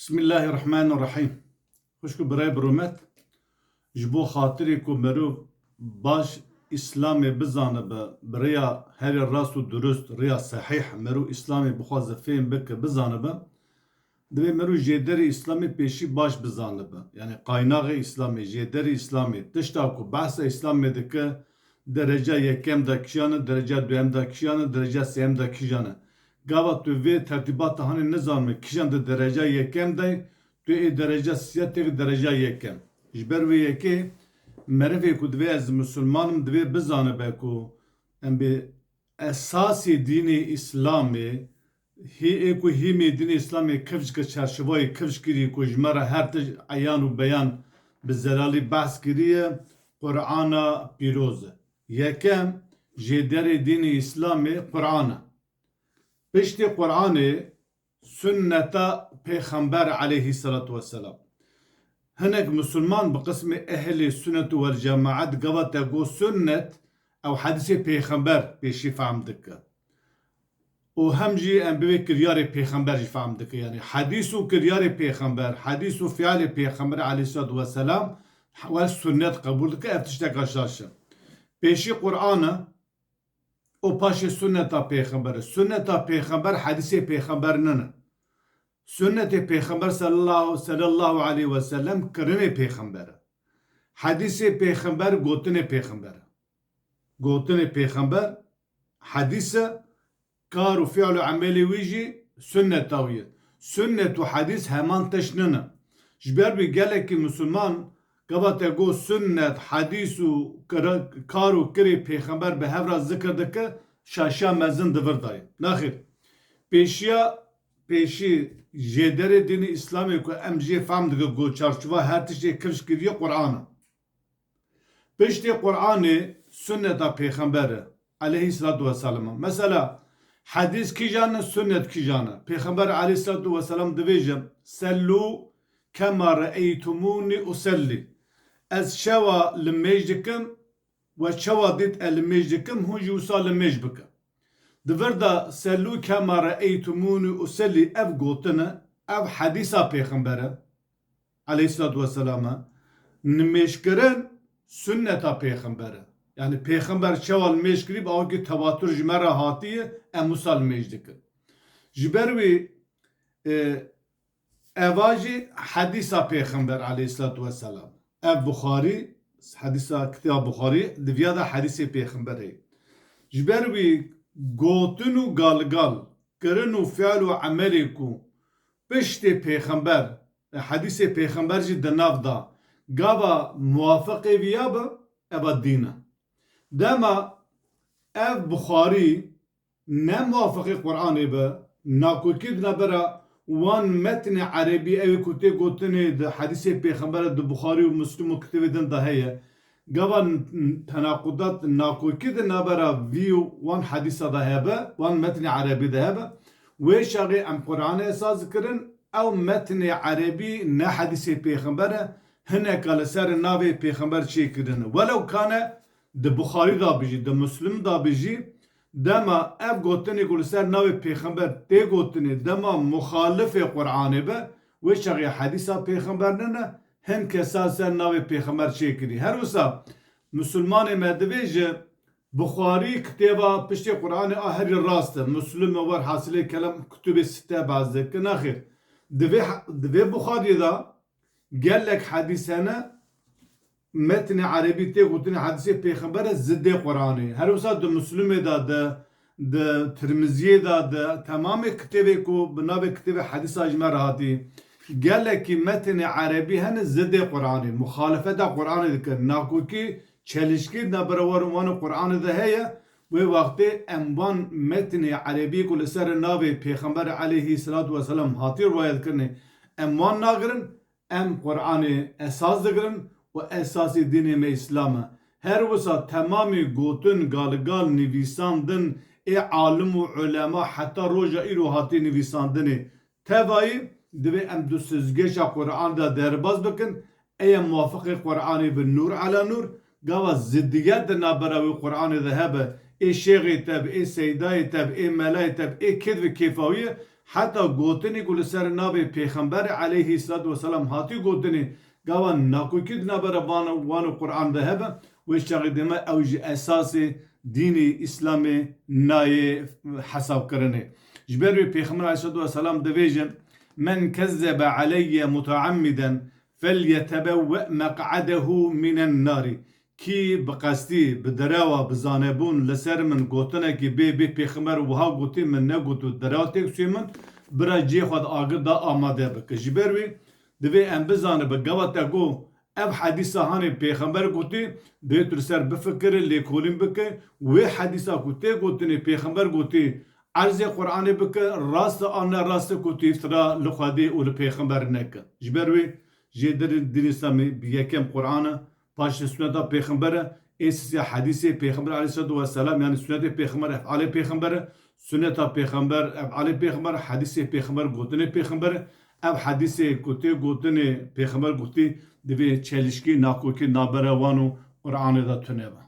Bismillahirrahmanirrahim. Xoşku birey biromet ji bo xatirê ku merov baş İslamê bizanibe bi rêya herî rast û durust rêya sehîh merov İslamê bixwaze fêm bike bizanibe divê merov jê derê İslamê pêşî baş bizanibe. Yani qaynaxê İslamê jê derê İslamê tişta ku behsa İslamê dike derece yekem da kişiyan e, derece duyem da kişiyan e, derece sêyem da kişiyan e. Gava tu vê tertîbata hanê nizanî kişan di derece yekem de tu ê derece siyetê derece yekem. Ji ber vê yekê merivê ku divê ez Müslümanim divê bizanibe ku em bi esasê dînê İslamê hê ku hîmê dînê İslamê kevç ki çarşivayê kevç kirî ku ji me re her tişt eyan û beyan bi zelalî behs kiriye Qur'ana pîroz e. Yekem jê derê dînê İslamê Qur'an e. Piştî Qur'anê sünneta Peyxember aleyhissalatu vesselam. Hinek Müslüman bi qismê ehlê sünnetu vel cemaat gava te got sünnet ew hadîsê Peyxember pêşî fehm dike. û hem jî em bi vê kiryarê Peyxember jî fehm dike. Yani hadîs û kiryarê Peyxember, hadîs û fialê Peyxember aleyhissalatu vesselam wel sünnet qebûl dike ev tiştek haşhaş e. Pêşî Qur'an e o paşê sünneta Peyxember e. Sünneta Peyxember hadîsê Peyxember nine. Sünnetê Peyxember sallallahu aleyhi ve sellem kirinê Peyxember e. Hadîsê Peyxember gotinê Peyxember e. Gotinê Peyxember hadîs e kar û fial û emelê wî jî sünneta wî ye. Sünnet û hadîs heman tişt nine. Ji ber vê gelekî Müslüman gava te got sünnet, hadîs û kar û kirê Peyxember bi hev re zikir dike şaşa mezin divir dayê. Naxir. Pêşî jê derê dînê İslamê ku em jê fehm dike got çarçova her tiştê kiriş kiriye Qur'an e. Piştî Qur'anê sünneta Peyxember e aleyhissalatu vesselam. Mesela hadîs kîjan e, sünnet kîjan e. Peyxember aleyhissalatu vesselam dibêje sellû kema re'eytumûnî usellî. Ez şewa li mêj dikim ve çawa dît e li mêj dikim hûn jî wisa li mêj bike. Di vir de sellû kema re'eytumûnî usellî ev gotin e, ev hadîsa Peyxember e aleyhissalatu vesselam e. Nimêjkirin sünneta Peyxember e. Yani Peyxember çawa li mêj kirî bi awekî tevatür ji me re hatiye em wisa li mêj dikin. Ji ber wê eva jî hadîsa Peyxember aleyhissalatu vesselam. Ev Buxarî hadîsa kitêba Buxarî diviya da hadîsê Peyxemberê. Ji ber wî gotin û galgal kirin û fial û emelê ku piştê Peyxember hadîsê Peyxember jî di nav da gava muwafiqê vî ya be eva dîn e. Dema ev Buxarî ne muwafiqê Qur'anê be nakûkî dine bera wan metnê erebî ew ku tê gotinê di hadîsê Peyxember di Buxarî û Müslüm û kitêbê din de heye. Gava tenaqudat nakûkî di nabera vî û wan hadîsa da hebe, wan metnê erebî de hebe. Wê şaxê em Qur'anê esas dikirin ew metnê erebî ne hadîsê Peyxember e hineka li ser navê Peyxember çêkirin. Welew kane di Buxarî da bijî, di Müslüm da bijî dema ev gotinê ku li ser navê Peyxember tê gotinê dema muxalifê Qur'anê be wê şaxê hadîsa Peyxember nine hin kesa ser navê Peyxember çêkirî. Her wisa Müslümanê me dibêje Buxarî kitêba piştê Qur'anê a herî rast e. Müslüm e war hasilê kelam kutûbê sitte baz dike. Naxir. Divê Buxarî da gelek hadîs hene metnê erebî tê gotinê hadîsê Peyxember e ziddê Qur'anê. Her wisa di Müslümê da di Tirmiziyê da di temamê kitêbê ku bi navê kitêbê hadîsa ji me re hatî gelekî metnê erebî hene ziddê Qur'anê. Muxalefeta Qur'anê dikin. Nakûkî çelişkî nebera wan Qur'anê de heye wê wextê em wan metnê erebî ku li ser navê Peyxember aleyhissalatu vesselam hatî riwayet kirinê em wan nagirin em Qur'anê esas digirin û esasê dînê me İslam e. Her wisa temamî gotin galgal nivîsandin ê alim û ulema heta roja îro hatî nivîsandinê tevayî divê em du süzgeça Qur'an da derbas bikin ê muwafiqê Qur'anê bi nur ala nur gava ziddiyet di nabera wê Qur'anê de hebe ê şêxê te ê seydayê te ê melayê te ê kêd ve kêfawiye حتی گوتنی گل سر ناب پیغمبر علیه السلام هاتی گوتنی گوان ناکوکید نبره وان قرآن ده هبه و اشتاقیدمه اوج اساس دین اسلام نای حساب کرنه جبر پیغمبر علیه السلام دویجن من كذب علي متعمدا فليتبوأ مقعده من النار کی بقصدی بدراوا بزانبون لسر من گوتنه کی بی پیغمبر وها گوتی من نگوتو دراو تک سوی من برا جی خود آگر دا آماده بکه جبروی دوی ام بزانه بگوات اگو اب حدیثه هانی پیغمبر گوتی دیتر سر بفکر لیکولین بکه و حدیثه گوتی گوتنی پیغمبر گوتی عرض قرآن بکه راست آن راست گوتی افترا لخوادی و پیغمبر نکه جبروی جدر دین اسلامی بیکم قرآن باش سنت پیغمبر اساس حدیث پیغمبر علیه السلام یعنی سنت پیغمبر افعال پیغمبر سنت پیغمبر افعال پیغمبر حدیث پیغمبر گوتن پیغمبر اب حدیث گوتن پیغمبر گوتی دوی چلشکی ناکوکی نابروانو قرآن دا تنه